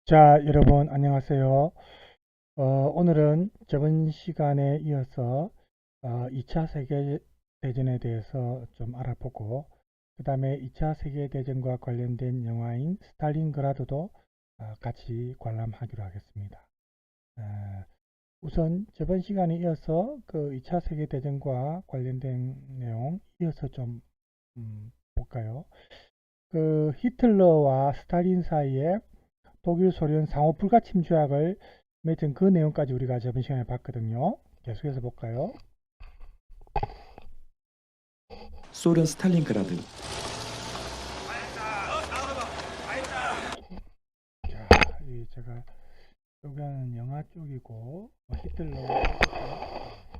자, 여러분 안녕하세요. 오늘은 저번 시간에 이어서 2차 세계대전에 대해서 좀 알아보고 그 다음에 2차 세계대전과 관련된 영화인 스탈린그라드도 같이 관람하기로 하겠습니다. 우선 저번 시간에 이어서 그 2차 세계대전과 관련된 내용 이어서 좀 볼까요? 그 히틀러와 스탈린 사이에 독일, 소련 상호 불가침 조약을 맺은 그 내용까지 우리가 저번 시간에 봤거든요. 계속해서 볼까요? 소련 스탈린그라드. 자, 제가 여기는 영화 쪽이고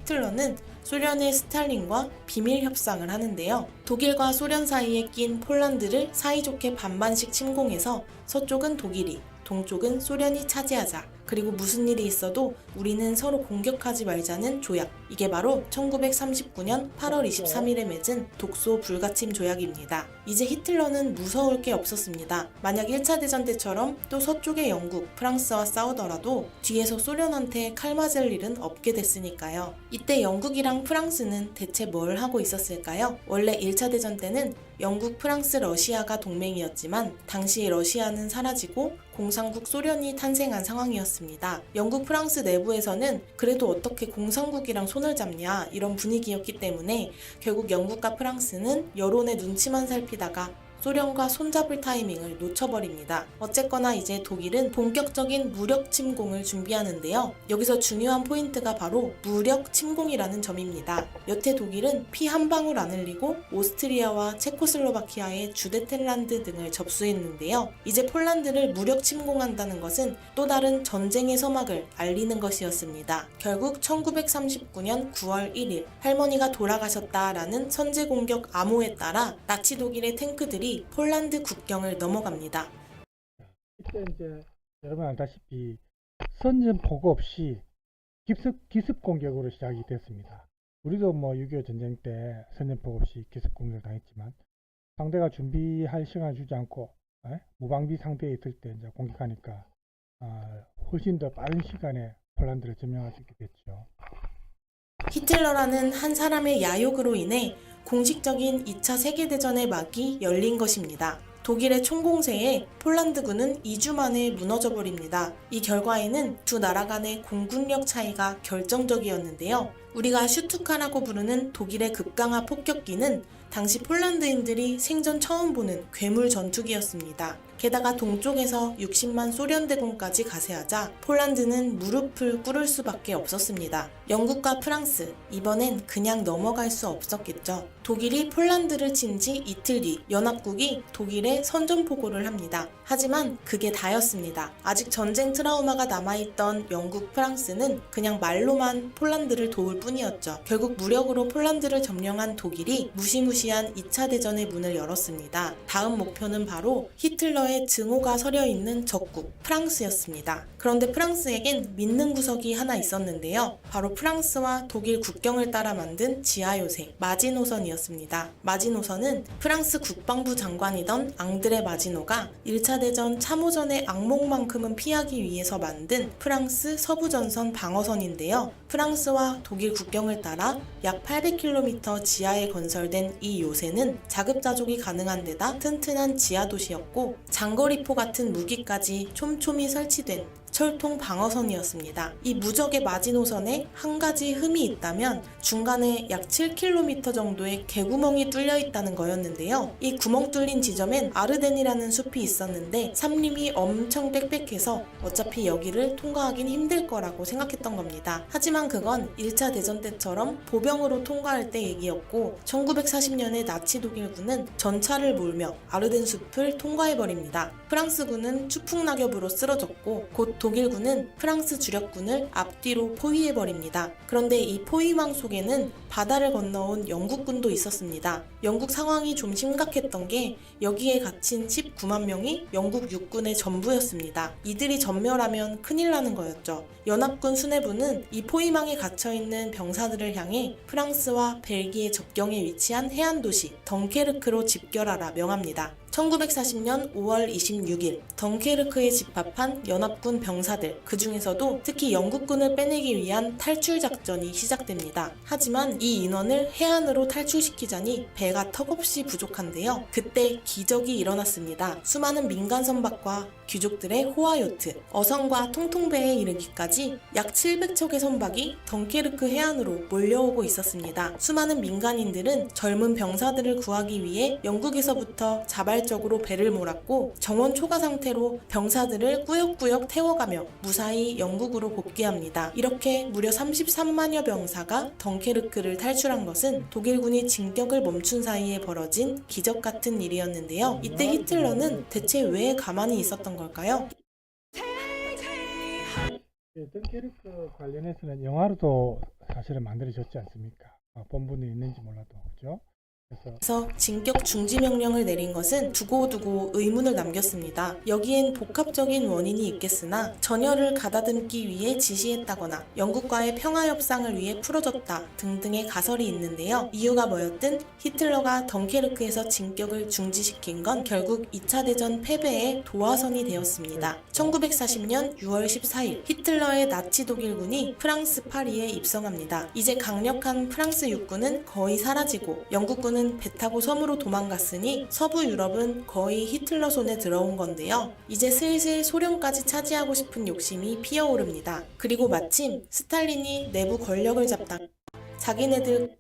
히틀러는 소련의 스탈린과 비밀 협상을 하는데요. 독일과 소련 사이에 낀 폴란드를 사이좋게 반반씩 침공해서 서쪽은 독일이, 동쪽은 소련이 차지하자. 그리고 무슨 일이 있어도 우리는 서로 공격하지 말자는 조약. 이게 바로 1939년 8월 23일에 맺은 독소 불가침 조약입니다. 이제 히틀러는 무서울 게 없었습니다. 만약 1차 대전 때처럼 또 서쪽의 영국, 프랑스와 싸우더라도 뒤에서 소련한테 칼 맞을 일은 없게 됐으니까요. 이때 영국이랑 프랑스는 대체 뭘 하고 있었을까요? 원래 1차 대전 때는 영국, 프랑스, 러시아가 동맹이었지만 당시 러시아는 사라지고 공산국 소련이 탄생한 상황이었습니다. 영국, 프랑스 내부에서는 그래도 어떻게 공산국이랑 손을 잡냐 이런 분위기였기 때문에 결국 영국과 프랑스는 여론의 눈치만 살피다가 소련과 손잡을 타이밍을 놓쳐버립니다. 어쨌거나 이제 독일은 본격적인 무력 침공을 준비하는데요. 여기서 중요한 포인트가 바로 무력 침공이라는 점입니다. 여태 독일은 피 한 방울 안 흘리고 오스트리아와 체코슬로바키아의 주데텐란드 등을 접수했는데요. 이제 폴란드를 무력 침공한다는 것은 또 다른 전쟁의 서막을 알리는 것이었습니다. 결국 1939년 9월 1일 할머니가 돌아가셨다라는 선제 공격 암호에 따라 나치 독일의 탱크들이 폴란드 국경을 넘어갑니다. 이때 이제 여러분 알다시피 선전포고 없이 기습 공격으로 시작이 됐습니다. 우리도 뭐 6.25 전쟁 때 선전포고 없이 기습 공격을 당했지만 상대가 준비할 시간을 주지 않고 무방비 상태에 있을 때 이제 공격하니까 훨씬 더 빠른 시간에 폴란드를 점령할 수 있게 됐죠. 히틀러라는 한 사람의 야욕으로 인해 공식적인 2차 세계대전의 막이 열린 것입니다. 독일의 총공세에 폴란드군은 2주 만에 무너져버립니다. 이 결과에는 두 나라 간의 공군력 차이가 결정적이었는데요. 우리가 슈투카라고 부르는 독일의 급강화 폭격기는 당시 폴란드인들이 생전 처음 보는 괴물 전투기였습니다. 게다가 동쪽에서 60만 소련 대군까지 가세하자 폴란드는 무릎을 꿇을 수밖에 없었습니다. 영국과 프랑스, 이번엔 그냥 넘어갈 수 없었겠죠. 독일이 폴란드를 친 지 이틀 뒤 연합국이 독일에 선전포고를 합니다. 하지만 그게 다였습니다. 아직 전쟁 트라우마가 남아있던 영국, 프랑스는 그냥 말로만 폴란드를 도울 뿐이었죠. 결국 무력으로 폴란드를 점령한 독일이 무시무시한 2차 대전의 문을 열었습니다. 다음 목표는 바로 히틀러의 증오가 서려있는 적국 프랑스였습니다. 그런데 프랑스에겐 믿는 구석이 하나 있었는데요. 바로 프랑스와 독일 국경을 따라 만든 지하요새 마지노선이었습니다. 마지노선은 프랑스 국방부 장관이던 앙드레 마지노가 1차 대전 참호전의 악몽만큼은 피하기 위해서 만든 프랑스 서부전선 방어선인데요. 프랑스와 독일 국경을 따라 약 800km 지하에 건설된 이 요새는 자급자족이 가능한 데다 튼튼한 지하도시였고 장거리포 같은 무기까지 촘촘히 설치된 철통 방어선이었습니다. 이 무적의 마지노선에 한 가지 흠이 있다면 중간에 약 7km 정도의 개구멍이 뚫려 있다는 거였는데요. 이 구멍 뚫린 지점엔 아르덴이라는 숲이 있었는데 산림이 엄청 빽빽해서 어차피 여기를 통과하긴 힘들 거라고 생각했던 겁니다. 하지만 그건 1차 대전 때처럼 보병으로 통과할 때 얘기였고 1940년에 나치 독일군은 전차를 몰며 아르덴 숲을 통과해버립니다. 프랑스군은 추풍낙엽으로 쓰러졌고 곧 독일군은 프랑스 주력군을 앞뒤로 포위해버립니다. 그런데 이 포위망 속에는 바다를 건너온 영국군도 있었습니다. 영국 상황이 좀 심각했던 게 여기에 갇힌 19만 명이 영국 육군의 전부였습니다. 이들이 전멸하면 큰일 나는 거였죠. 연합군 수뇌부는 이 포위망에 갇혀있는 병사들을 향해 프랑스와 벨기에 접경에 위치한 해안도시 덩케르크로 집결하라 명합니다. 1940년 5월 26일 덩케르크에 집합한 연합군 병사들, 그 중에서도 특히 영국군을 빼내기 위한 탈출 작전이 시작됩니다. 하지만 이 인원을 해안으로 탈출시키자니 배가 턱없이 부족한데요. 그때 기적이 일어났습니다. 수많은 민간 선박과 귀족들의 호화요트, 어선과 통통배에 이르기까지 약 700척의 선박이 덩케르크 해안으로 몰려오고 있었습니다. 수많은 민간인들은 젊은 병사들을 구하기 위해 영국에서부터 자발적으로 배를 몰았고 정원 초과 상태로 병사들을 꾸역꾸역 태워가며 무사히 영국으로 복귀합니다. 이렇게 무려 33만여 병사가 덩케르크를 탈출한 것은 독일군이 진격을 멈춘 사이에 벌어진 기적 같은 일이었는데요. 이때 히틀러는 대체 왜 가만히 있었던 걸까요? 덩케르크 관련해서는 영화로도 사실은 만들어졌지 않습니까? 본분이 있는지 몰라도, 그죠? 그래서 진격 중지 명령을 내린 것은 두고두고 의문을 남겼습니다. 여기엔 복합적인 원인이 있겠으나 전열을 가다듬기 위해 지시했다거나 영국과의 평화 협상을 위해 풀어줬다 등등의 가설이 있는데요. 이유가 뭐였든 히틀러가 덩케르크에서 진격을 중지시킨 건 결국 2차 대전 패배의 도화선이 되었습니다. 1940년 6월 14일 히틀러의 나치 독일군이 프랑스 파리에 입성합니다. 이제 강력한 프랑스 육군은 거의 사라지고 영국군은 배 타고 섬으로 도망갔으니 서부 유럽은 거의 히틀러 손에 들어온 건데요. 이제 슬슬 소련까지 차지하고 싶은 욕심이 피어오릅니다. 그리고 마침 스탈린이 내부 권력을 잡다가 자기네들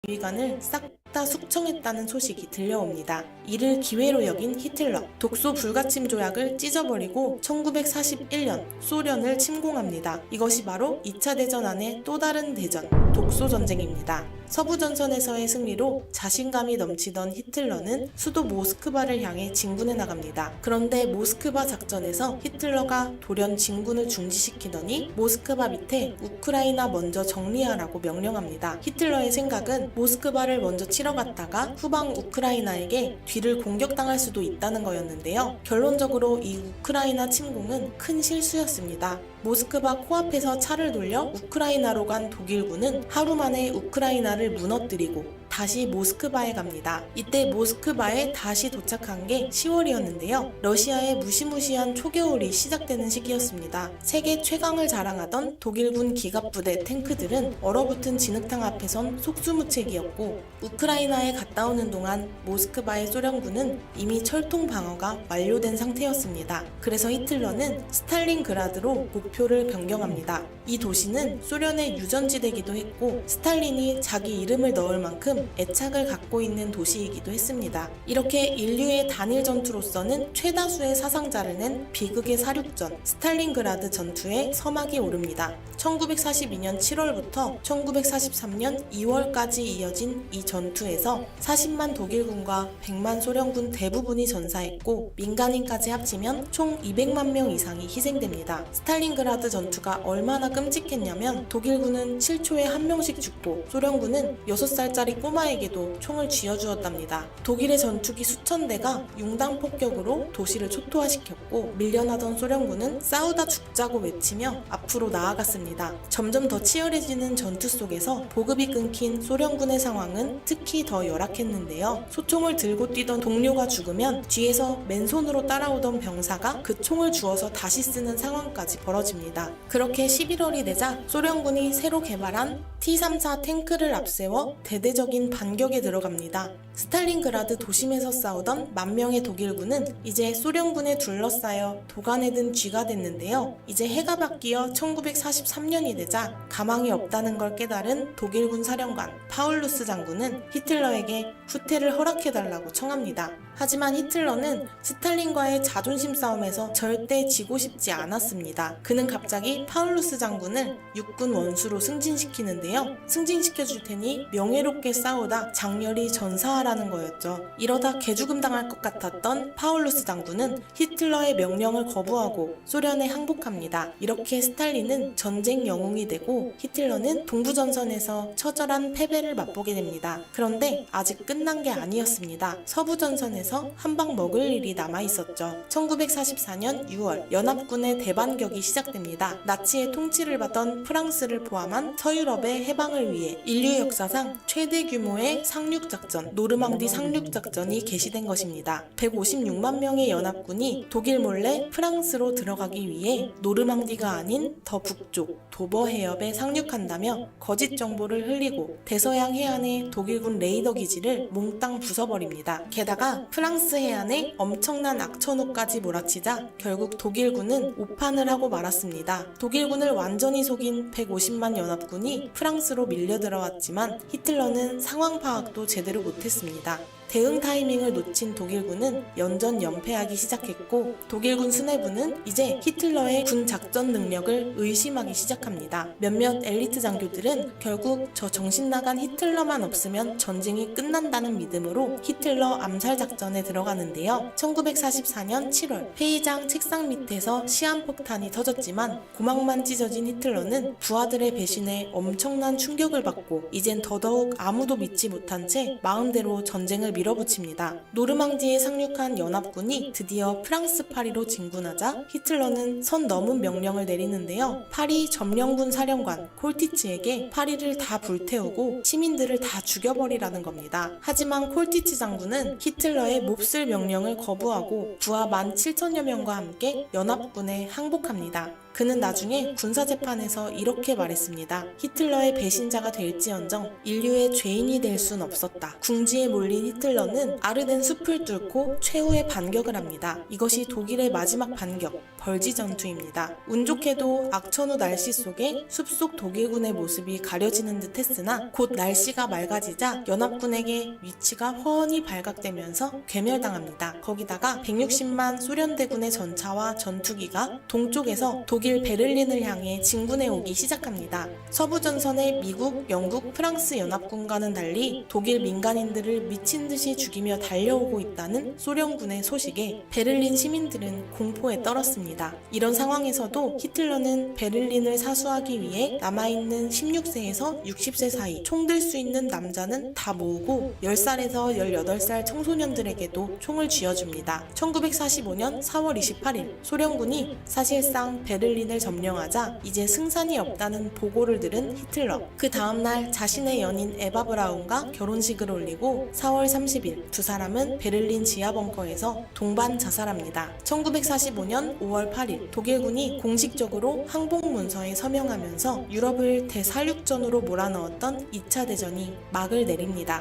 지휘관을 싹 다 숙청했다는 소식이 들려옵니다. 이를 기회로 여긴 히틀러, 독소 불가침 조약을 찢어버리고 1941년 소련을 침공합니다. 이것이 바로 2차 대전 안의 또 다른 대전, 독소 전쟁입니다. 서부 전선에서의 승리로 자신감이 넘치던 히틀러는 수도 모스크바를 향해 진군해 나갑니다. 그런데 모스크바 작전에서 히틀러가 돌연 진군을 중지시키더니 모스크바 밑에 우크라이나 먼저 정리하라고 명령합니다. 히틀러의 생각은 모스크바를 먼저 치러 갔다가 후방 우크라이나에게 뒤를 공격당할 수도 있다는 거였는데요. 결론적으로 이 우크라이나 침공은 큰 실수였습니다. 모스크바 코앞에서 차를 돌려 우크라이나로 간 독일군은 하루 만에 우크라이나를 무너뜨리고 다시 모스크바에 갑니다. 이때 모스크바에 다시 도착한 게 10월이었는데요. 러시아의 무시무시한 초겨울이 시작되는 시기였습니다. 세계 최강을 자랑하던 독일군 기갑부대 탱크들은 얼어붙은 진흙탕 앞에선 속수무책이었고 우크라이나에 갔다 오는 동안 모스크바의 소련군은 이미 철통 방어가 완료된 상태였습니다. 그래서 히틀러는 스탈린그라드로 목표를 변경합니다. 이 도시는 소련의 유전지대기도 했고 스탈린이 자기 이름을 넣을 만큼 애착을 갖고 있는 도시이기도 했습니다. 이렇게 인류의 단일 전투로서는 최다수의 사상자를 낸 비극의 사륙전 스탈린그라드 전투에 서막이 오릅니다. 1942년 7월부터 1943년 2월까지 이어진 이 전투에서 40만 독일군과 100만 소련군 대부분이 전사했고 민간인까지 합치면 총 200만 명 이상이 희생됩니다. 스탈린그라드 전투가 얼마나 끔찍했냐면 독일군은 7초에 한 명씩 죽고 소련군은 6살짜리 꼬마에게도 총을 쥐어주었답니다. 독일의 전투기 수천 대가 융당 폭격으로 도시를 초토화시켰고 밀려나던 소련군은 싸우다 죽자고 외치며 앞으로 나아갔습니다. 점점 더 치열해지는 전투 속에서 보급이 끊긴 소련군의 상황은 특히 더 열악했는데요. 소총을 들고 뛰던 동료가 죽으면 뒤에서 맨손으로 따라오던 병사가 그 총을 주워서 다시 쓰는 상황까지 벌어집니다. 그렇게 11월이 되자 소련군이 새로 개발한 T-34 탱크를 앞세워 대대적인 반격에 들어갑니다. 스탈린그라드 도심에서 싸우던 만 명의 독일군은 이제 소련군에 둘러싸여 도간에 든 쥐가 됐는데요. 이제 해가 바뀌어 1943년이 되자 가망이 없다는 걸 깨달은 독일군 사령관 파울루스 장군은 히틀러에게 후퇴를 허락해달라고 청합니다. 하지만 히틀러는 스탈린과의 자존심 싸움에서 절대 지고 싶지 않았습니다. 그는 갑자기 파울루스 장군을 육군 원수로 승진시키는데요. 승진시켜줄 테니 명예롭게 싸우다 장렬히 전사하라는 거였죠. 이러다 개죽음 당할 것 같았던 파울루스 장군은 히틀러의 명령을 거부하고 소련에 항복합니다. 이렇게 스탈린은 전쟁 영웅이 되고 히틀러는 동부전선에서 처절한 패배를 맛보게 됩니다. 그런데 아직 끝난 게 아니었습니다. 서부전선에서 전선에서 한 방 먹을 일이 남아 있었죠. 1944년 6월 연합군의 대반격이 시작됩니다. 나치의 통치를 받던 프랑스를 포함한 서유럽의 해방을 위해 인류 역사상 최대 규모의 상륙작전, 노르망디 상륙작전이 개시된 것입니다. 156만 명의 연합군이 독일 몰래 프랑스로 들어가기 위해 노르망디가 아닌 더 북쪽 도버 해협에 상륙한다며 거짓 정보를 흘리고 대서양 해안의 독일군 레이더 기지를 몽땅 부숴버립니다. 게다가 프랑스 해안에 엄청난 악천후까지 몰아치자 결국 독일군은 오판을 하고 말았습니다. 독일군을 완전히 속인 150만 연합군이 프랑스로 밀려 들어왔지만 히틀러는 상황 파악도 제대로 못했습니다. 대응 타이밍을 놓친 독일군은 연전 연패하기 시작했고 독일군 수뇌부는 이제 히틀러의 군 작전 능력을 의심하기 시작합니다. 몇몇 엘리트 장교들은 결국 저 정신 나간 히틀러만 없으면 전쟁이 끝난다는 믿음으로 히틀러 암살 작전에 들어가는데요. 1944년 7월 회의장 책상 밑에서 시한폭탄이 터졌지만 고막만 찢어진 히틀러는 부하들의 배신에 엄청난 충격을 받고 이젠 더더욱 아무도 믿지 못한 채 마음대로 전쟁을 밀어붙입니다. 노르망디에 상륙한 연합군이 드디어 프랑스 파리로 진군하자 히틀러는 선 넘은 명령을 내리는데요. 파리 점령군 사령관 콜티츠에게 파리를 다 불태우고 시민들을 다 죽여버리라는 겁니다. 하지만 콜티츠 장군은 히틀러의 몹쓸 명령을 거부하고 부하 17,000여 명과 함께 연합군에 항복합니다. 그는 나중에 군사재판에서 이렇게 말했습니다. 히틀러의 배신자가 될지언정 인류의 죄인이 될 순 없었다. 궁지에 몰린 히틀러는 아르덴 숲을 뚫고 최후의 반격을 합니다. 이것이 독일의 마지막 반격, 벌지 전투입니다. 운 좋게도 악천후 날씨 속에 숲속 독일군의 모습이 가려지는 듯 했으나 곧 날씨가 맑아지자 연합군에게 위치가 훤히 발각되면서 괴멸당합니다. 거기다가 160만 소련 대군의 전차와 전투기가 동쪽에서 독일 베를린을 향해 진군해 오기 시작합니다. 서부 전선의 미국, 영국, 프랑스 연합군과는 달리 독일 민간인들을 미친 듯이 죽이며 달려오고 있다는 소련군의 소식에 베를린 시민들은 공포에 떨었습니다. 이런 상황에서도 히틀러는 베를린을 사수하기 위해 남아있는 16세에서 60세 사이 총 들 수 있는 남자는 다 모으고 10살에서 18살 청소년들에게도 총을 쥐어줍니다. 1945년 4월 28일 소련군이 사실상 베를린을 점령하자 이제 승산이 없다는 보고를 들은 히틀러. 그 다음날 자신의 연인 에바 브라운과 결혼식을 올리고 4월 30일 두 사람은 베를린 지하 벙커에서 동반 자살합니다. 1945년 5월 8일 독일군이 공식적으로 항복 문서에 서명하면서 유럽을 대살육전으로 몰아넣었던 2차 대전이 막을 내립니다.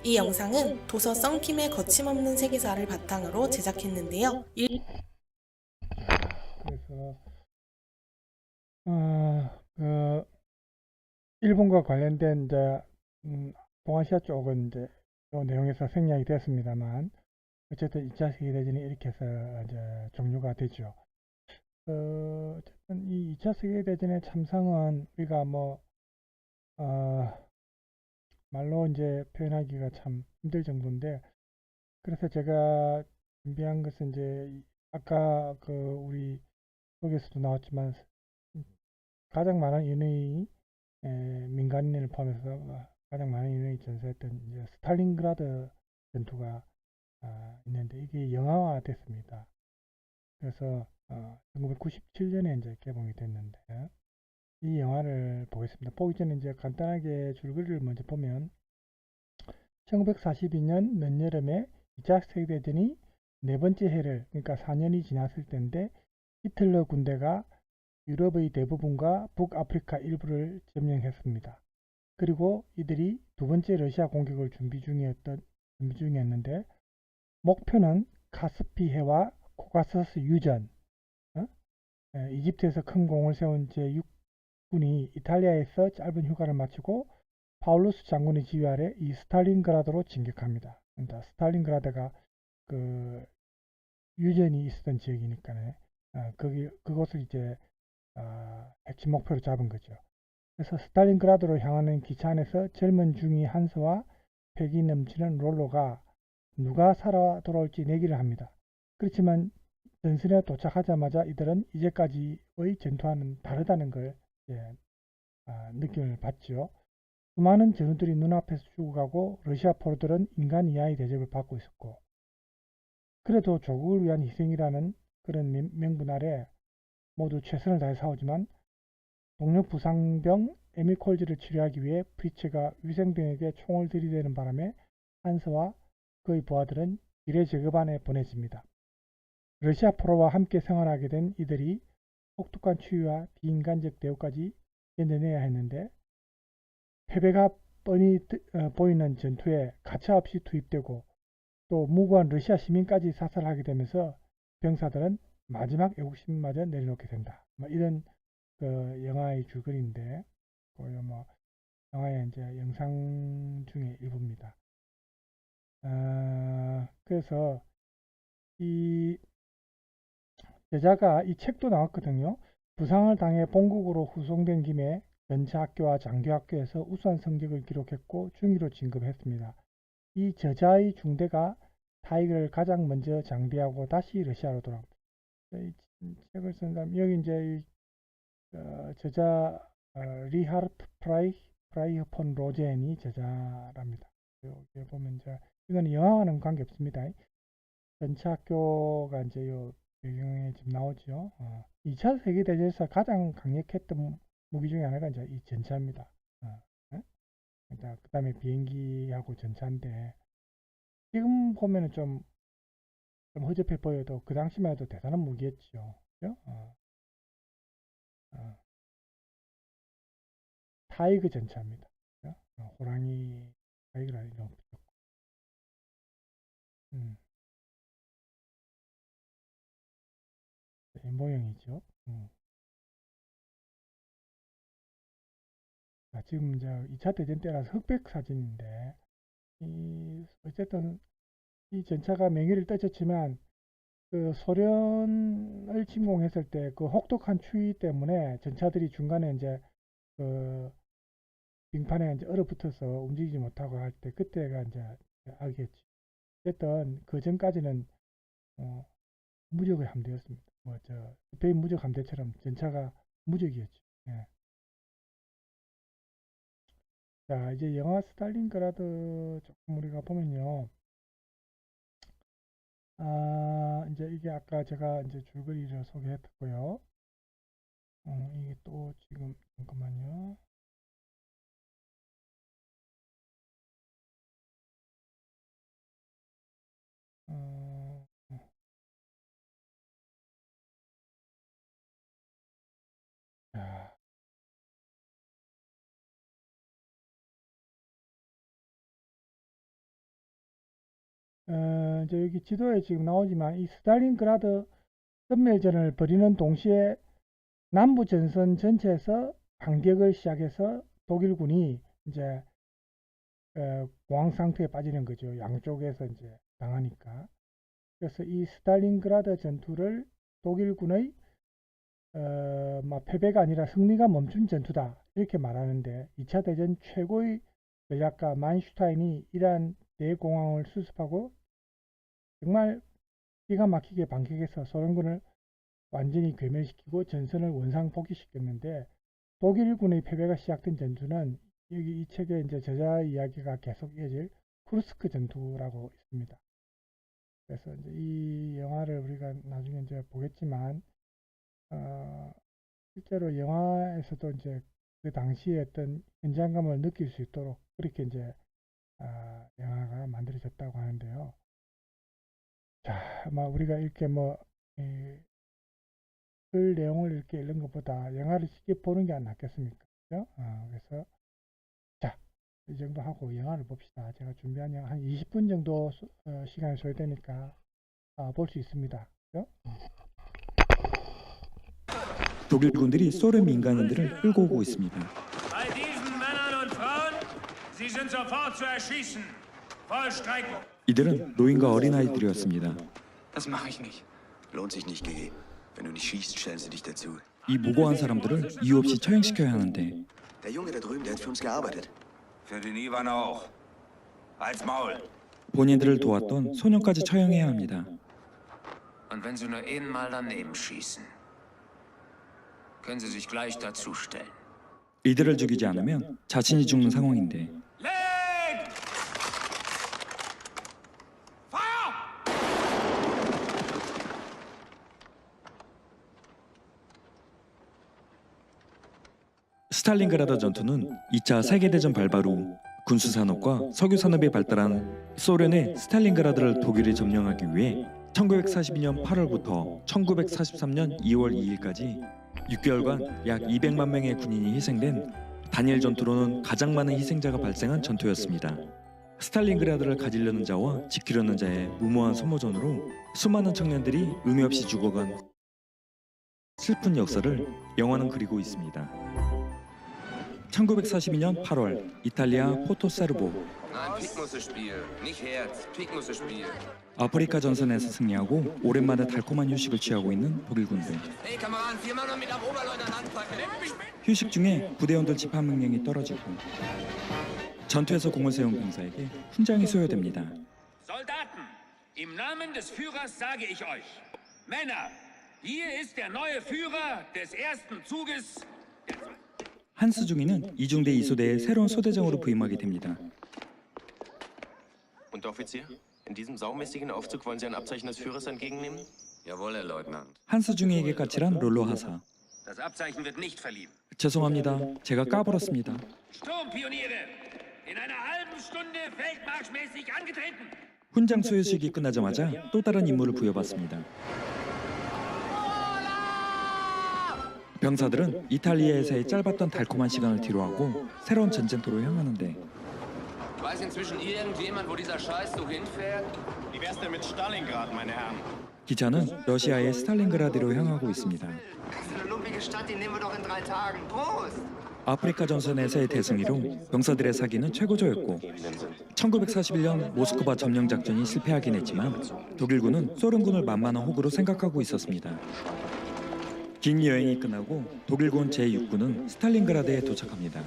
이 영상은 도서 썬킴의 거침없는 세계사를 바탕으로 제작했는데요. 그래서 일본과 관련된 이제 동아시아 쪽은 이제 이 내용에서 생략이 됐습니다만 어쨌든 2차 세계대전이 이렇게 해서 이제 종료가 되죠. 어쨌든 이 2차 세계대전의 참상은 우리가 말로 이제 표현하기가 참 힘들 정도인데, 그래서 제가 준비한 것은 이제 아까 우리 여기서도 나왔지만 가장 많은 인의 민간인을 포함해서 가장 많은 인원이 전사했던 이제 스탈린그라드 전투가 있는데 이게 영화화 됐습니다. 그래서 1997년에 이제 개봉이 됐는데 이 영화를 보겠습니다. 보기 전에 이제 간단하게 줄거리를 먼저 보면 1942년 늦여름에 2차 세계대전이 네 번째 해를, 그러니까 4년이 지났을 때인데 히틀러 군대가 유럽의 대부분과 북아프리카 일부를 점령했습니다. 그리고 이들이 두 번째 러시아 공격을 준비 중이었는데 목표는 카스피해와 코카서스 유전, 이집트에서 큰 공을 세운 제6군이 이탈리아에서 짧은 휴가를 마치고 파울루스 장군의 지휘 아래 이 스탈린그라드로 진격합니다. 그러니까 스탈린그라드가 유전이 있었던 지역이니까 그것을 이제 핵심 목표로 잡은 거죠. 그래서 스탈린그라드로 향하는 기차 안에서 젊은 중위 한스와 패기 넘치는 롤로가 누가 살아 돌아올지 내기를 합니다. 그렇지만 전선에 도착하자마자 이들은 이제까지의 전투와는 다르다는 걸 느낌을 받죠. 수많은 전우들이 눈앞에서 죽어가고 러시아 포로들은 인간 이하의 대접을 받고 있었고, 그래도 조국을 위한 희생이라는 그런 명분 아래 모두 최선을 다해 싸우지만 동료 부상병 에미콜즈를 치료하기 위해 프리츠가 위생병에게 총을 들이대는 바람에 한스와 그의 부하들은 지뢰 제거반에 보내집니다. 러시아 포로와 함께 생활하게 된 이들이 혹독한 추위와 비인간적 대우까지 견뎌내야 했는데, 패배가 뻔히 보이는 전투에 가차없이 투입되고 또 무고한 러시아 시민까지 사살하게 되면서 병사들은 마지막 애국심마저 내려놓게 된다. 뭐 이런 그 영화의 줄거리인데, 뭐 영화의 이제 영상 중에 일부입니다. 그래서 이 제자가 이 책도 나왔거든요. 부상을 당해 본국으로 후송된 김에 전차학교와 장교학교에서 우수한 성적을 기록했고 중위로 진급했습니다. 이 저자의 중대가 타이거를 가장 먼저 장비하고 다시 러시아로 돌아옵니다. 이 책을 쓴 사람, 여기 이제 저자 리하르트 프라이어 폰 로젠이 저자랍니다. 여기 보면 이제 이건 영화와는 관계 없습니다. 전차학교가 이제 요 배경에 지금 나오죠. 2차 세계대전에서 가장 강력했던 무기 중에 하나가 이제 이 전차입니다. 그 다음에 비행기하고 전차인데, 지금 보면은 좀 허접해 보여도 그 당시만 해도 대단한 무기였죠. 그죠? 타이거 전차입니다. 그죠? 호랑이 타이거라는 이름 붙였고. 이 모형이죠. 지금 이제 2차 대전 때라서 흑백 사진인데, 어쨌든 이 전차가 명예를 떨쳤지만 그 소련을 침공했을 때 그 혹독한 추위 때문에 전차들이 중간에 이제 그 빙판에 이제 얼어붙어서 움직이지 못하고 할 때, 그때가 이제 악이었지. 어쨌든 그 전까지는 무적의 함대였습니다. 스페인 무적 함대처럼 전차가 무적이었죠. 예. 자, 이제 영화 스탈린그라드 조금 우리가 보면요. 이제 이게 아까 제가 이제 줄거리를 소개했고요. 이게 또 지금 잠깐만요. 자, 이제 여기 지도에 지금 나오지만 이 스탈린그라드 선멸전을 벌이는 동시에 남부 전선 전체에서 반격을 시작해서 독일군이 이제 공황 상태에 빠지는 거죠. 양쪽에서 이제 당하니까. 그래서 이 스탈린그라드 전투를 독일군의 패배가 아니라 승리가 멈춘 전투다, 이렇게 말하는데, 2차 대전 최고의 전략가 만슈타인이 이러한 대공황을 수습하고 정말 기가 막히게 반격해서 소련군을 완전히 괴멸시키고 전선을 원상복귀시켰는데, 독일군의 패배가 시작된 전투는 여기 이 책에 이제 저자의 이야기가 계속 이어질 쿠르스크 전투라고 있습니다. 그래서 이제 이 영화를 우리가 나중에 이제 보겠지만, 실제로 영화에서도 이제 그 당시에 어떤 현장감을 느낄 수 있도록 그렇게 이제 영화가 만들어졌다고 하는데요. 자, 우리가 이렇게 글 내용을 이렇게 읽는 것보다 영화를 직접 보는 게 낫겠습니까? 그죠? 그래서 자, 이 정도 하고 영화를 봅시다. 제가 준비한 영화 한 20분 정도 시간이 소요되니까 볼 수 있습니다. 그죠? 독일군들이 소련 민간인들을 끌고 오고 있습니다. Bei diesen Männern und Frauen, sie sind sofort zu erschießen. Vollstreckung. 이들은 노인과 어린아이들이었습니다. Das mache ich nicht. Lohnt sich nicht, GG. Wenn du nicht schießt, stellen sie dich dazu. 이 무고한 사람들을 이유 없이 처형시켜야 하는데, Der Junge da drüben, der hat für uns gearbeitet. Für den Ivan auch. Als Maul. 본인들을 도왔던 소년까지 처형해야 합니다. Und wenn Sie nur einmal daneben schießen, können Sie sich gleich dazustellen. 이들을 죽이지 않으면 자신이 죽는 상황인데 Leg! Feuer! 스탈린그라드 전투는 2차 세계대전 발발 후 군수산업과 석유산업이 발달한 소련의 스탈린그라드를 독일이 점령하기 위해 1942년 8월부터 1943년 2월 2일까지 6개월간 약 200만 명의 군인이 희생된 단일 전투로는 가장 많은 희생자가 발생한 전투였습니다. 스탈린그라드를 가지려는 자와 지키려는 자의 무모한 소모전으로 수많은 청년들이 의미 없이 죽어간 슬픈 역사를 영화는 그리고 있습니다. 1942년 8월 이탈리아 포토사르보 Nein, Pik muss es spielen. Nicht Herz. Pik muss es spielen. 아프리카 전선에서 승리하고 오랜만에 달콤한 휴식을 취하고 있는 독일 군대. Hey, Kameraden, 4 Mann und mit am Oberleutnant anpacken. 휴식 중에 부대원들 집합 명령이 떨어지고 전투에서 공을 세운 병사에게 훈장이 소요됩니다. Soldaten, im Namen des Führers sage ich euch, Männer, hier ist der neue Führer des ersten Zuges. 한스중이는 이중대 이소대의 새로운 소대장으로 부임하게 됩니다. Und Offizier? In diesem saumäßigen Aufzug wollen Sie ein Abzeichen des Führers entgegennehmen? Jawohl, Herr Leutnant. 한스중이에게 까칠한 롤로 하사. Das Abzeichen wird nicht verliehen. 죄송합니다. 제가 까불었습니다. Sturmpioniere, in einer halben Stunde feldmarschmäßig angetreten. 훈장 소요식이 끝나자마자 또 다른 임무를 부여받습니다. 병사들은 이탈리아에서의 짧았던 달콤한 시간을 뒤로하고 새로운 전쟁터로 향하는데 Weiß inzwischen irgendjemand, wo dieser Scheißzug hinfährt? Wie wär's denn mit Stalingrad, meine Herren? 기차는 러시아의 스탈린그라드로 향하고 있습니다. So eine lumpige Stadt, die nehmen wir doch in 3 Tagen. Prost! 아프리카 전선에서의 대승리로 병사들의 사기는 최고조였고 1941년 모스크바 점령 작전이 실패하긴 했지만 독일군은 소련군을 만만한 호구로 생각하고 있었습니다. 긴 여행이 끝나고 독일군 제6군은 스탈린그라드에 도착합니다.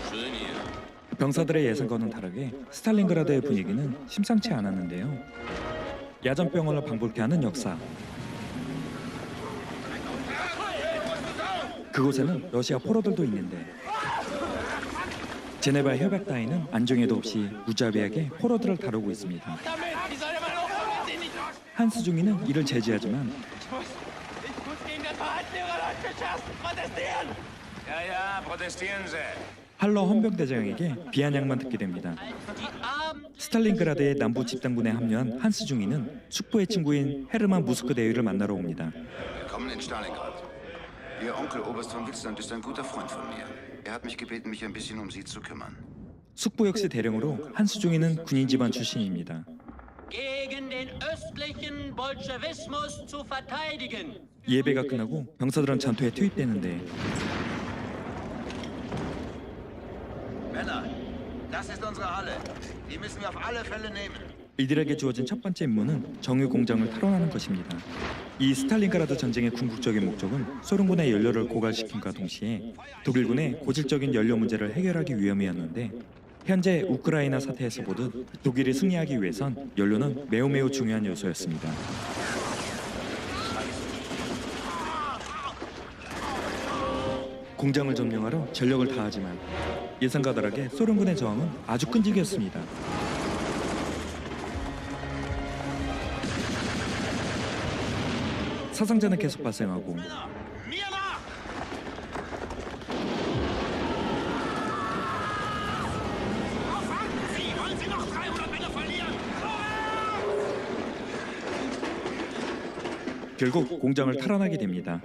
Schön hier. 병사들의 예상과는 다르게 스탈린그라드의 분위기는 심상치 않았는데요. 야전병원을 방불케 하는 역사. 그곳에는 러시아 포로들도 있는데 제네바 협약 따위는 안정에도 없이 무자비하게 포로들을 다루고 있습니다. 한스중이는 이를 제지하지만 Ja, ja, protestieren Sie. 할러 헌병대장에게 비아냥만 듣게 됩니다. 스탈린그라드의 남부 집단군에 합류한 한스중이는 숙부의 친구인 헤르만 무스크 대위를 만나러 옵니다. Willkommen in Stalingrad. Ihr Onkel Oberst von Witstand ist ein guter Freund von mir. Er hat mich gebeten, mich ein bisschen um Sie zu kümmern. 숙부 역시 대령으로 한스중이는 군인 집안 출신입니다. gegen den östlichen Bolschewismus zu verteidigen. 예배가 끝나고 병사들은 전투에 투입되는데 Männer, das ist unsere Halle. Die müssen wir auf alle Fälle nehmen. 이들에게 주어진 첫 번째 임무는 정유 공장을 탈환하는 것입니다. 이 스탈린그라드 전쟁의 궁극적인 목적은 소련군의 연료를 고갈시킴과 동시에 독일군의 고질적인 연료 문제를 해결하기 위함이었는데 현재 우크라이나 사태에서 보듯 독일이 승리하기 위해선 연료는 매우 중요한 요소였습니다. 공장을 점령하러 전력을 다하지만 예상과 다르게 소련군의 저항은 아주 끈질겼습니다. 사상자는 계속 발생하고 결국 공장을 탈환하게 됩니다.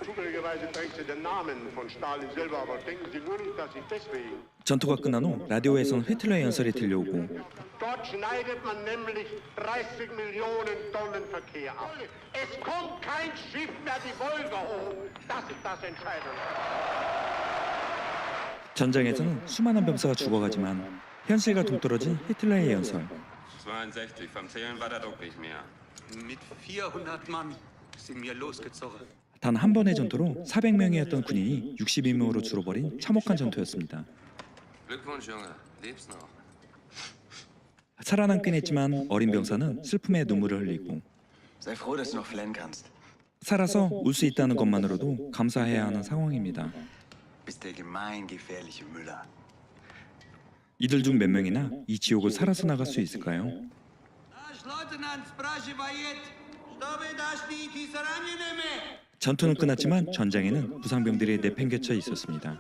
Zufälligerweise trägt sie den Namen von Stalin selber, aber denken Sie nur nicht, dass ich deswegen. 전투가 끝난 후 라디오에선 히틀러의 연설이 들려오고 Dort schneidet man nämlich 30 Millionen Tonnen Verkehr ab. Es kommt kein Schiff mehr die Wolga hoch. Das ist das Entscheidende. 전장에서는 수많은 병사가 죽어가지만 현실과 동떨어진 히틀러의 연설. 62, vom Zählen war das auch nicht mehr. Mit 400 Mann sind wir losgezogen. 단 한 번의 전투로 400명이었던 군인이 62명으로 줄어버린 참혹한 전투였습니다. Glückwunsch, Junge. Lebst noch. 살아남긴 했지만 어린 병사는 슬픔에 눈물을 흘리고 Sei froh, dass du noch flennen kannst. 살아서 울 수 있다는 것만으로도 감사해야 하는 상황입니다. Bist der gemeingefährliche Müller. 이들 중 몇 명이나 이 지옥을 살아서 나갈 수 있을까요? 전투는 끝났지만 전장에는 부상병들이 내팽개쳐 있었습니다.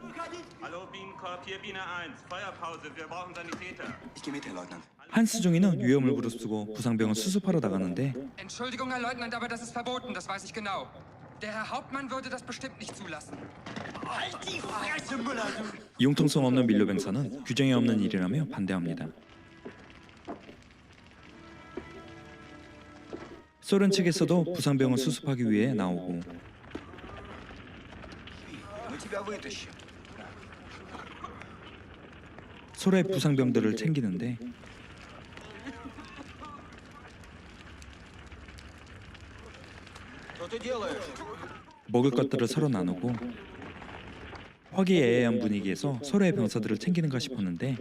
Ich gehe mit, Herr Leutnant. 한스종이는 위험을 무릅쓰고 부상병을 수습하러 나가는데 Entschuldigung, Herr Leutnant, aber das ist verboten, das weiß ich genau. Der Herr Hauptmann würde das bestimmt nicht zulassen. Halt die Fresse, Müller, du! 융통성 없는 밀로병사는 규정에 없는 일이라며 반대합니다. 소련 측에서도 부상병을 수습하기 위해 나오고 Мы тебя вытащим. 서로의 부상병들을 챙기는데 Что ты делаешь? 먹을 것들을 서로 나누고 화기애애한 분위기에서 서로의 병사들을 챙기는가 싶었는데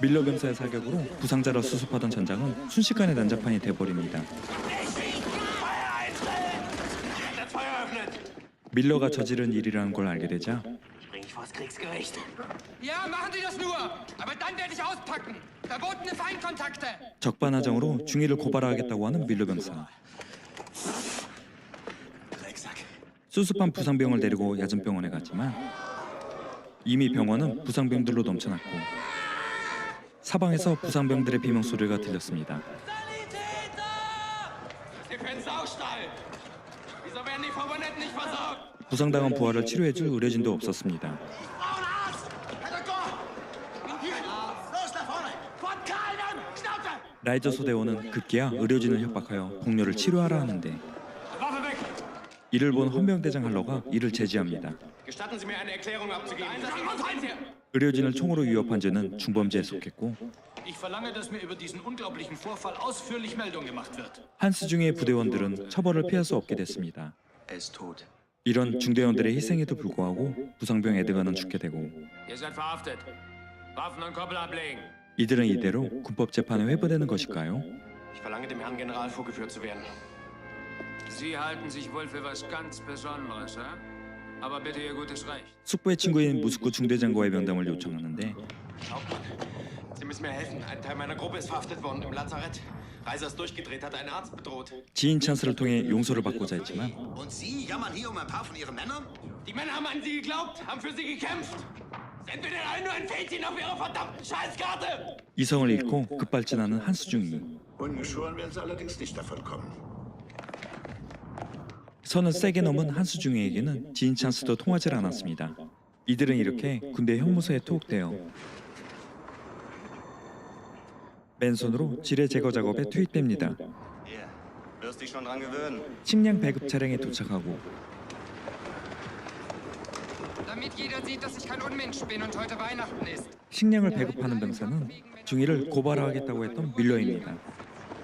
밀러 병사의 사격으로 부상자를 수습하던 전장은 순식간에 난장판이 돼버립니다. 밀러가 저지른 일이라는 걸 알게 되자 Ja, machen Sie das nur! Aber dann werde ich auspacken! Verbotene Feindkontakte! 적반하장으로 중위를 고발하겠다고 하는 밀러 병사. 수습한 부상병을 데리고 야전병원에 갔지만 이미 병원은 부상병들로 넘쳐났고 사방에서 부상병들의 비명소리가 들렸습니다. 부상당한 부하를 치료해줄 의료진도 없었습니다. 라이저 소대원은 급기야 의료진을 협박하여 동료를 치료하라 하는데 이를 본 헌병대장 할러가 이를 제지합니다. 의료진을 총으로 위협한 죄는 중범죄에 속했고 한스중의 부대원들은 처벌을 피할 수 없게 됐습니다. 이런 중대원들의 희생에도 불구하고 부상병 에드가는 죽게 되고 이들은 이대로 군법 재판에 회부되는 것일까요? Ich verlange dem Herrn General vorgeführt zu werden. Sie halten sich wohl für was ganz Besonderes, hä? Aber bitte Ihr gutes Recht. 숙부의 친구인 무스코 중대장과의 면담을 요청하는데 Sie müssen mir helfen. Ein Teil meiner Gruppe ist verhaftet worden im Lazarett. Reiser ist durchgedreht, hat einen Arzt bedroht. 지인 찬스를 통해 용서를 받고자 했지만 Und Sie jammern hier ein paar von Ihren Männern? Die Männer haben an Sie geglaubt, haben für Sie gekämpft. Sind wir denn alle nur ein Fähnchen auf Ihrer verdammten Scheißkarte? 이성을 잃고 급발진하는 한수중이 Ungeschoren werden sie allerdings nicht davon kommen. 선을 세게 넘은 한수중이에게는 지인 찬스도 통하지 않았습니다. 이들은 이렇게 군대 형무소에 투옥되어 맨손으로 지뢰 제거 작업에 투입됩니다. Hier, wirst dich schon dran gewöhnen. 식량 배급 차량에 도착하고 Damit jeder sieht, dass ich kein Unmensch bin und heute Weihnachten ist. 식량을 배급하는 병사는 중위를 고발하겠다고 했던 밀러입니다.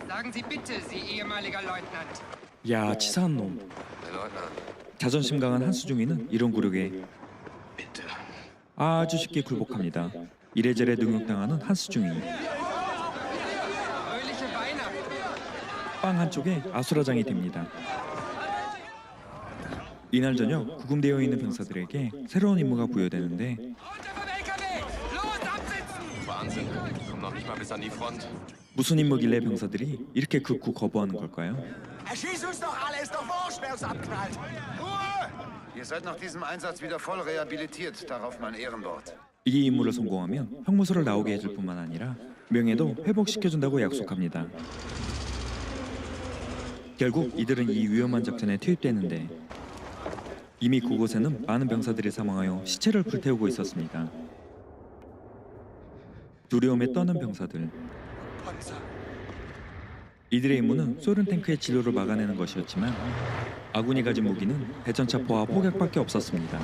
Sagen Sie bitte, Sie ehemaliger Leutnant. 야, 치사한 놈. 자존심 강한 한수중이는 이런 굴욕에 아주 쉽게 굴복합니다. 이래저래 능욕당하는 한수중이. 빵 한쪽에 아수라장이 됩니다. 이날 저녁 구금되어 있는 병사들에게 새로운 임무가 부여되는데 Wahnsinn. Komm noch nicht mal bis an die Front. 무슨 임무길래 병사들이 이렇게 극구 거부하는 걸까요? Erschieß uns doch alle, ist doch wurscht, wer uns abknallt. Ruhe! Ihr seid nach diesem Einsatz wieder voll rehabilitiert. Darauf mein Ehrenwort. 이 임무를 성공하면 형무소를 나오게 해줄 뿐만 아니라 명예도 회복시켜준다고 약속합니다. 결국 이들은 이 위험한 작전에 투입되는데 이미 그곳에는 많은 병사들이 사망하여 시체를 불태우고 있었습니다. 두려움에 떠는 병사들. 이들의 임무는 소련 탱크의 진로를 막아내는 것이었지만 아군이 가진 무기는 대전차포와 포격밖에 없었습니다.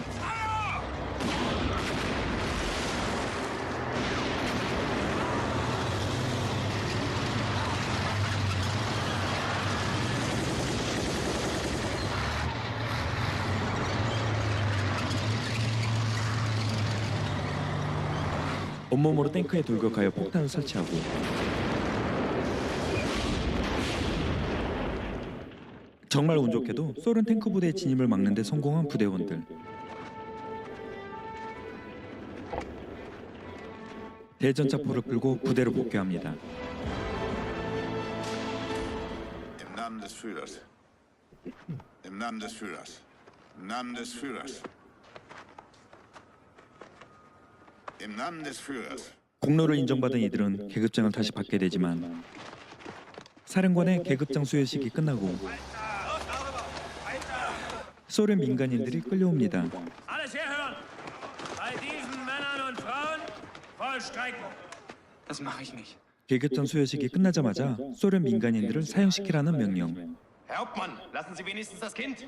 온몸으로 탱크에 돌격하여 폭탄을 설치하고 정말 운 좋게도 소련 탱크 부대의 진입을 막는 데 성공한 부대원들. 대전차포를 끌고 부대로 복귀합니다. Im Namen des Führers. Im Namen des Führers. Im Namen des Führers. Im Namen des Führers. 공로를 인정받은 이들은 계급장을 다시 받게 되지만 사령관의 계급장 수여식이 끝나고 소련 민간인들이 끌려옵니다. Alles herhören! Bei diesen Männern und Frauen vollstrecken! Das mache ich nicht. 계급장 수여식이 끝나자마자 소련 민간인들을 사형시키라는 명령. Herr Hauptmann, lassen Sie wenigstens das Kind.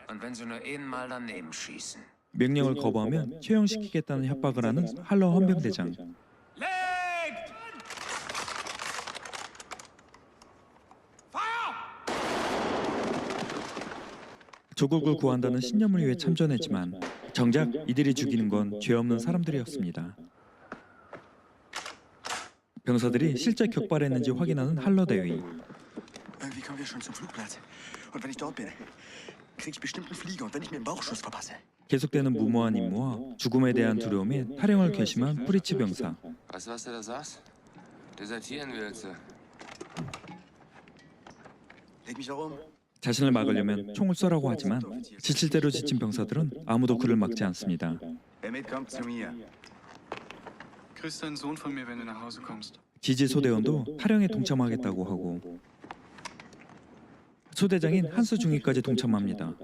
Und wenn Sie nur einmal daneben schießen. 명령을 거부하면 처형시키겠다는 협박을 하는 할러 헌병대장. Legt! 조국을 구한다는 신념을 위해 참전했지만 정작 이들이 죽이는 건 죄 없는 사람들이었습니다. 병사들이 실제 격발했는지 확인하는 할러 대위. Irgendwie kommen wir schon zum Flugplatz. Und wenn ich dort bin, krieg ich bestimmt einen Flieger. Und wenn ich mir einen Bauchschuss verpasse. 계속되는 무모한 임무와 죽음에 대한 두려움에 탈영을 결심한 프리츠 병사. Weißt du, was du da sagst? Desertieren willst du. Leg mich da rum. 자신을 막으려면 총을 쏘라고 하지만 지칠 대로 지친 병사들은 아무도 그를 막지 않습니다. Wer mitkommt zu mir. Grüß deinen Sohn von mir, wenn du nach Hause kommst. 지지 소대원도 탈영에 동참하겠다고 하고 소대장인 한스 중위까지 동참합니다.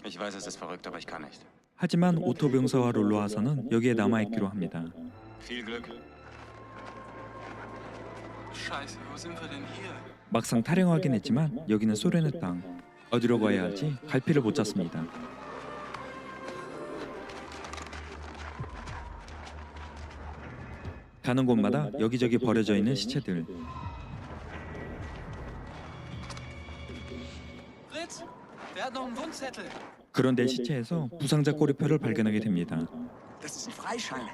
Ich weiß, es ist verrückt, aber ich kann nicht. 하지만 오토 병사와 롤로 하사는 여기에 남아있기로 합니다. Viel Glück. Scheiße, wo sind wir denn hier? 막상 탈영하긴 했지만 여기는 소련의 땅. 어디로 가야 할지 갈피를 못 잡습니다. 가는 곳마다 여기저기 버려져 있는 시체들. Fritz, wer hat noch einen Wundzettel? 그런데 시체에서 부상자 꼬리표를 발견하게 됩니다. Das ist ein Freischein.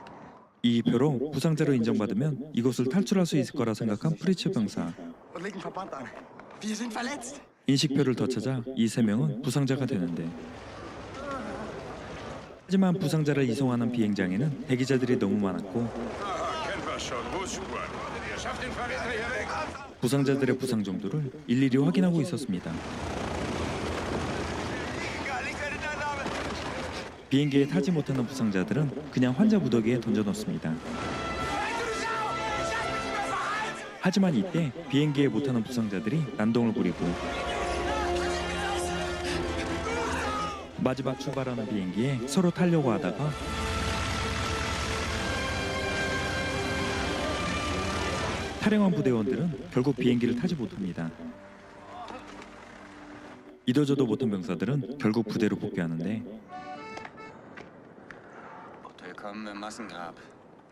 이 표로 부상자로 인정받으면 이곳을 탈출할 수 있을 거라 생각한 프리츠 병사. Und leg einen Verband an. Wir sind verletzt. 인식표를 더 찾아 이 세 명은 부상자가 되는데 하지만 부상자를 이송하는 비행장에는 대기자들이 너무 많았고 부상자들의 부상 정도를 일일이 확인하고 있었습니다. 비행기에 타지 못하는 부상자들은 그냥 환자 무더기에 던져놓습니다. 하지만 이때 비행기에 못 타는 부상자들이 난동을 부리고 마지막 출발하는 비행기에 서로 타려고 하다가 탈영한 부대원들은 결국 비행기를 타지 못합니다. 이도저도 못한 병사들은 결국 부대로 복귀하는데 Willkommen im Massengrab.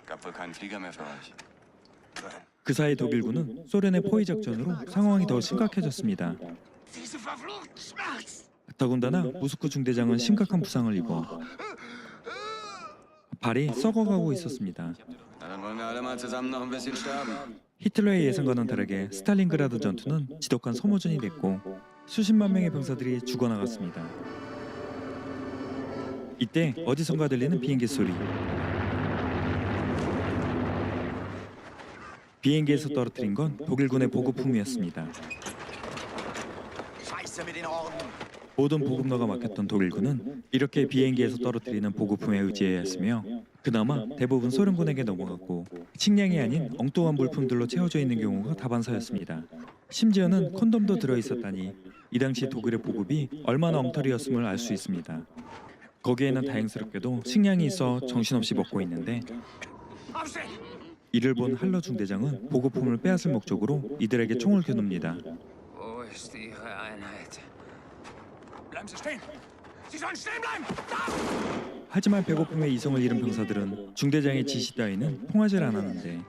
Gab wohl keinen Flieger mehr für euch. 그 사이 독일군은 소련의 포위 작전으로 상황이 더 심각해졌습니다. 더군다나 무스크 중대장은 심각한 부상을 입어 발이 썩어가고 있었습니다. Dann wollen wir alle mal zusammen noch ein bisschen sterben. 히틀러의 예상과는 다르게 스탈린그라드 전투는 지독한 소모전이 됐고 수십만 명의 병사들이 죽어나갔습니다. 이때 어디선가 들리는 비행기 소리. 비행기에서 떨어뜨린 건 독일군의 보급품이었습니다. Scheiße mit den Orden. 모든 보급로가 막혔던 독일군은 이렇게 비행기에서 떨어뜨리는 보급품에 의지해야 했으며 그나마 대부분 소련군에게 넘어갔고 식량이 아닌 엉뚱한 물품들로 채워져 있는 경우가 다반사였습니다. 심지어는 콘돔도 들어있었다니 이 당시 독일의 보급이 얼마나 엉터리였음을 알 수 있습니다. 거기에는 다행스럽게도 식량이 있어 정신없이 먹고 있는데 이를 본 할러 중대장은 보급품을 빼앗을 목적으로 이들에게 총을 겨눕니다. Wo ist Ihre Einheit? Bleiben Sie stehen! Sie sollen stehen bleiben! 하지만 배고픔에 이성을 잃은 병사들은 중대장의 지시 따위는 통하질 않았는데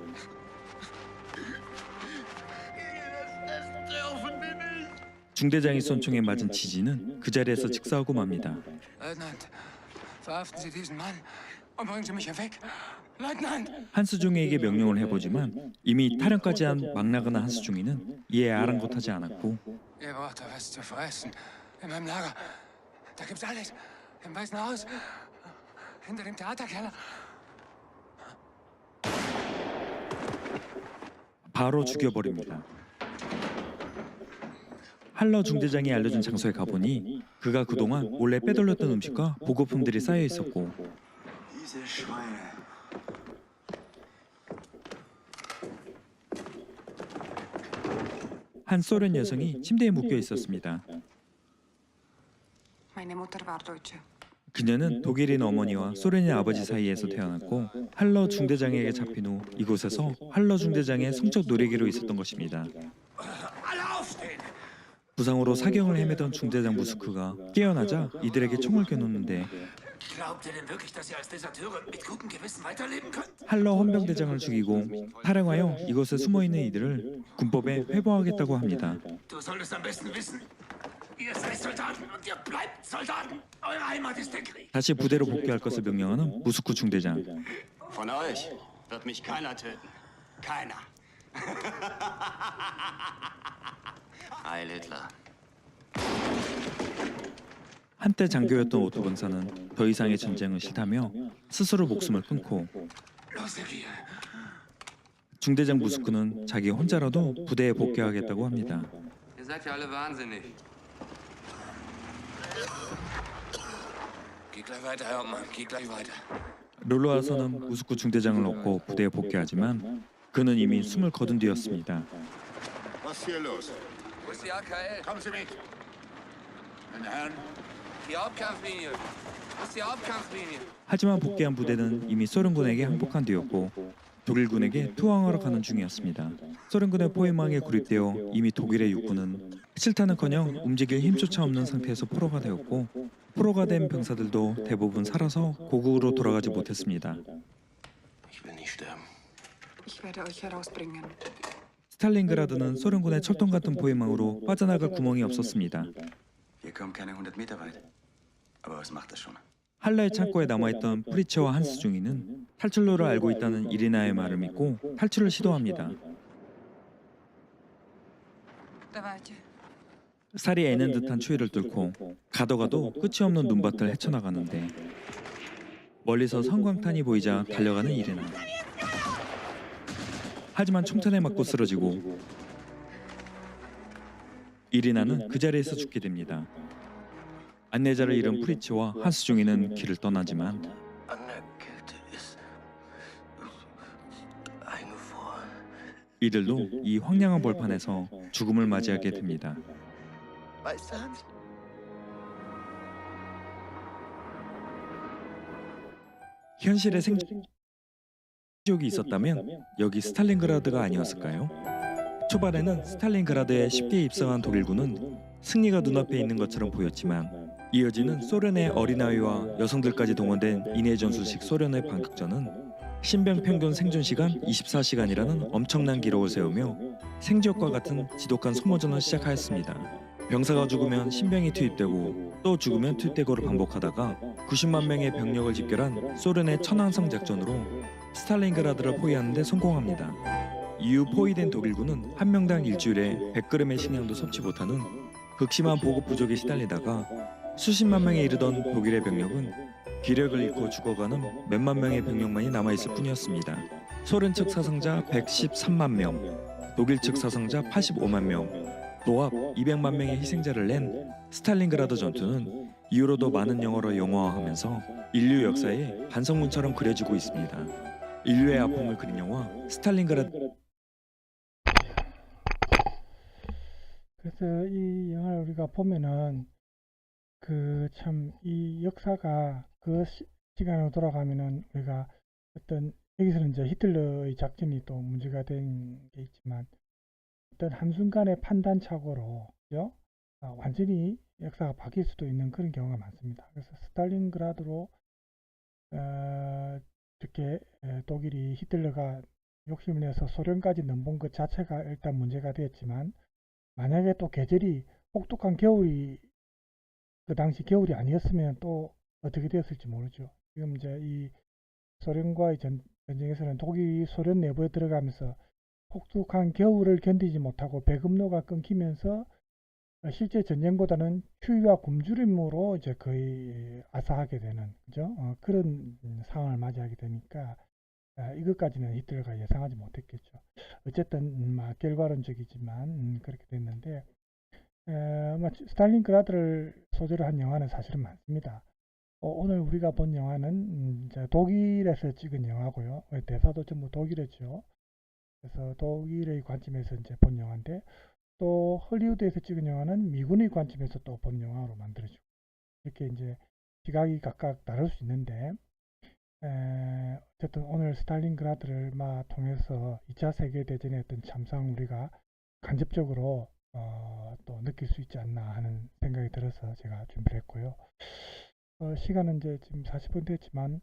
중대장이 쏜 총에 맞은 지지는 그 자리에서 즉사하고 맙니다. Leutnant, verhaften Sie diesen Mann und bringen Sie mich hier weg. Leutnant! 한스중이에게 명령을 해보지만 이미 탈영까지 한 막 나가는 한스중이는 이에 아랑곳하지 않았고 Ihr braucht doch was zu fressen. In meinem Lager. Da gibt's alles. Im Weißen Haus. Hinter dem Theaterkeller. 바로 죽여버립니다. 할러 중대장이 알려준 장소에 가보니 그가 그동안 몰래 빼돌렸던 음식과 보급품들이 쌓여 있었고 Diese Schweine. 한 소련 여성이 침대에 묶여 있었습니다. Meine Mutter war Deutsche. 그녀는 독일인 어머니와 소련인 아버지 사이에서 태어났고 할러 중대장에게 잡힌 후 이곳에서 할러 중대장의 성적 노리개로 있었던 것입니다. 부상으로 사경을 헤매던 중대장 무스크가 깨어나자 이들에게 총을 겨누는데 할러 헌병대장을 죽이고 탈영하여 이곳에 숨어있는 이들을 군법에 회부하겠다고 합니다. 다시 부대로 복귀할 것을 명령하는 무스크 중대장. Von euch wird mich keiner töten. Keiner. Heil Hitler. 한때 장교였던 오토 병사는 더 이상의 전쟁은 싫다며 스스로 목숨을 끊고 중대장 무스크는 자기 혼자라도 부대에 복귀하겠다고 합니다. Ihr seid ja alle wahnsinnig. Geh gleich weiter, Hauptmann. Geh gleich weiter. 롤로아서는 무스크 중대장을 얻고 부대에 복귀하지만 그는 이미 숨을 거둔 뒤였습니다. Was ist hier los? Wo ist die AKL? Kommen Sie mit. Meine Herren, Die Hauptkampflinie. Wo ist die Hauptkampflinie? 하지만 복귀한 부대는 이미 소련군에게 항복한 뒤였고 독일군에게 투항하러 가는 중이었습니다. 소련군의 포위망에 구립되어 이미 독일의 육군은 실타는커녕 움직일 힘조차 없는 상태에서 포로가 되었고 포로가 된 병사들도 대부분 살아서 고국으로 돌아가지 못했습니다. Ich will nicht sterben. Ich werde euch herausbringen. 스탈린그라드는 소련군의 철통 같은 포위망으로 빠져나갈 구멍이 없었습니다. Wir kommen keine 100 Meter weit. Aber was macht das schon? 할러의 창고에 남아있던 프리츠와 한스 중이는 탈출로를 알고 있다는 이리나의 말을 믿고 탈출을 시도합니다. Давайте. 살이 애는 듯한 추위를 뚫고 가도 끝이 없는 눈밭을 헤쳐나가는데 멀리서 성광탄이 보이자 달려가는 이리나. 하지만 총탄에 맞고 쓰러지고 이리나는 그 자리에서 죽게 됩니다. 안내자를 잃은 프리츠와 한스 중이는 길을 떠나지만 이들도 이 황량한 벌판에서 죽음을 맞이하게 됩니다. 현실의 생존이 있었다면 여기 스탈린그라드가 아니었을까요? 초반에는 스탈린그라드에 쉽게 입성한 독일군은 승리가 눈앞에 있는 것처럼 보였지만 이어지는 소련의 어린아이와 여성들까지 동원된 인해 전술식 소련의 반격전은 신병 평균 생존 시간 24시간이라는 엄청난 기록을 세우며 생지옥과 같은 지독한 소모전을 시작하였습니다. 병사가 죽으면 신병이 투입되고 또 죽으면 투입되고를 반복하다가 90만 명의 병력을 집결한 소련의 천왕성 작전으로 스탈린그라드를 포위하는 데 성공합니다. 이후 포위된 독일군은 한 명당 일주일에 100g의 식량도 섭취 못하는 극심한 보급 부족에 시달리다가 수십만 명에 이르던 독일의 병력은 기력을 잃고 죽어가는 몇만 명의 병력만이 남아있을 뿐이었습니다. 소련 측 사상자 113만 명, 독일 측 사상자 85만 명, 노합 200만 명의 희생자를 낸 스탈린그라드 전투는 이후로도 많은 영화로 영화화하면서 인류 역사의 반성문처럼 그려지고 있습니다. 인류의 아픔을 그린 영화 스탈린그라드. 그래서 이 영화를 우리가 보면은 그 참 이 역사가 그 시간으로 돌아가면은 우리가 어떤 여기서는 이제 히틀러의 작전이 또 문제가 된 게 있지만 어떤 한순간의 판단착오로 그죠? 완전히 역사가 바뀔 수도 있는 그런 경우가 많습니다. 그래서 스탈린그라드로 이렇게 독일이 히틀러가 욕심을 내서 소련까지 넘본 것 자체가 일단 문제가 되었지만 만약에 또 계절이 혹독한 겨울이 그 당시 겨울이 아니었으면 또 어떻게 되었을지 모르죠. 지금 이제 이 소련과의 전쟁에서는 독일이 소련 내부에 들어가면서 혹독한 겨울을 견디지 못하고 배급로가 끊기면서 실제 전쟁보다는 추위와 굶주림으로 이제 거의 아사하게 되는, 그죠? 그런 상황을 맞이하게 되니까 이것까지는 히틀러가 예상하지 못했겠죠. 어쨌든 결과론적이지만 그렇게 됐는데, 스탈린그라드를 소재로 한 영화는 사실은 많습니다. 오늘 우리가 본 영화는 이제 독일에서 찍은 영화고요. 대사도 전부 독일어죠. 그래서 독일의 관점에서 이제 본 영화인데, 또 헐리우드에서 찍은 영화는 미군의 관점에서 또 본 영화로 만들어지고, 이렇게 이제 시각이 각각 다를 수 있는데, 어쨌든 오늘 스탈린그라드를 통해서 2차 세계대전의 어떤 참상 우리가 간접적으로 또 느낄 수 있지 않나 하는 생각이 들어서 제가 준비를 했고요. 시간은 이제 지금 40분 됐지만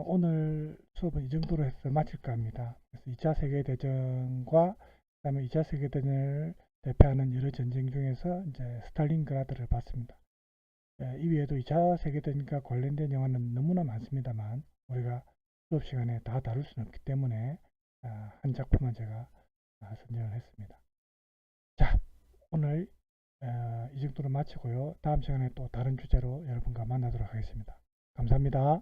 오늘 수업은 이 정도로 해서 마칠까 합니다. 그래서 2차 세계대전과 그다음에 2차 세계대전을 대표하는 여러 전쟁 중에서 이제 스탈린그라드를 봤습니다. 이 외에도 2차 세계대전과 관련된 영화는 너무나 많습니다만 우리가 수업 시간에 다 다룰 수는 없기 때문에 한 작품만 제가 선정을 했습니다. 자, 오늘 이 정도로 마치고요. 다음 시간에 또 다른 주제로 여러분과 만나도록 하겠습니다. 감사합니다.